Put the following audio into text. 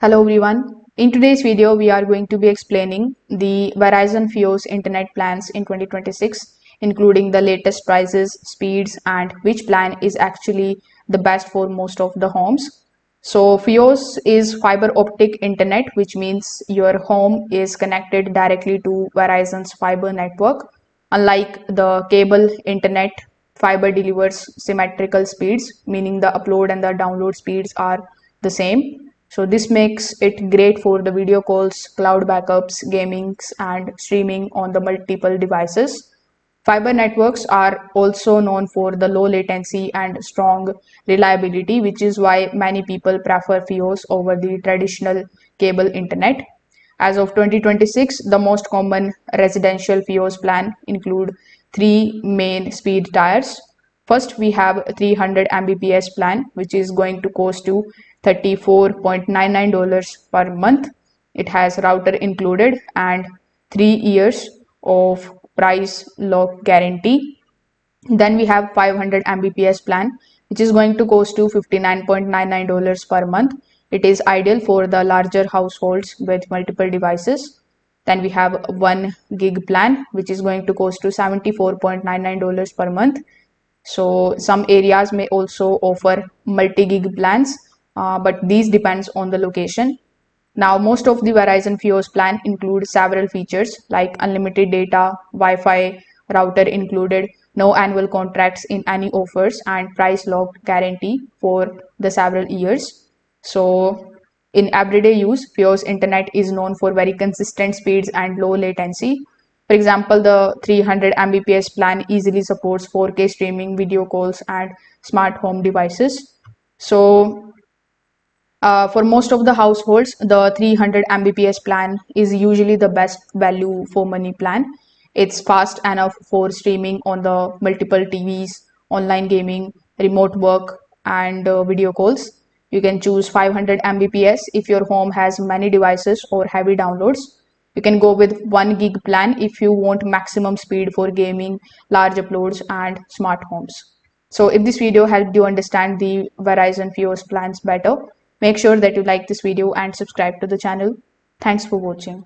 Hello everyone. In today's video, we are going to be explaining the Verizon Fios Internet Plans in 2026, including the latest prices, speeds, and which plan is actually the best for most of the homes. So Fios is fiber optic internet, which means your home is connected directly to Verizon's fiber network. Unlike the cable internet, fiber delivers symmetrical speeds, meaning the upload and the download speeds are the same. So this makes it great for the video calls, cloud backups, gamings, and streaming on the multiple devices. Fiber networks are also known for the low latency and strong reliability, which is why many people prefer Fios over the traditional cable internet. As of 2026, the most common residential Fios plan include three main speed tiers. First, we have 300 Mbps plan, which is going to cost you $34.99 per month. It has router included and 3 years of price lock guarantee. Then we have 500 Mbps plan, which is going to cost you $59.99 per month. It is ideal for the larger households with multiple devices. Then we have 1 gig plan, which is going to cost you $74.99 per month. So some areas may also offer multi-gig plans, but these depends on the location. Now, most of the Verizon Fios plan include several features like unlimited data, Wi-Fi, router included, no annual contracts in any offers, and price locked guarantee for the several years. So, in everyday use, Fios Internet is known for very consistent speeds and low latency. For example, the 300 Mbps plan easily supports 4K streaming, video calls, and smart home devices. So, for most of the households, the 300 Mbps plan is usually the best value for money plan. It's fast enough for streaming on the multiple TVs, online gaming, remote work, and video calls. You can choose 500 Mbps if your home has many devices or heavy downloads. You can go with 1 gig plan if you want maximum speed for gaming, large uploads, and smart homes. So if this video helped you understand the Verizon Fios plans better, make sure that you like this video and subscribe to the channel. Thanks for watching.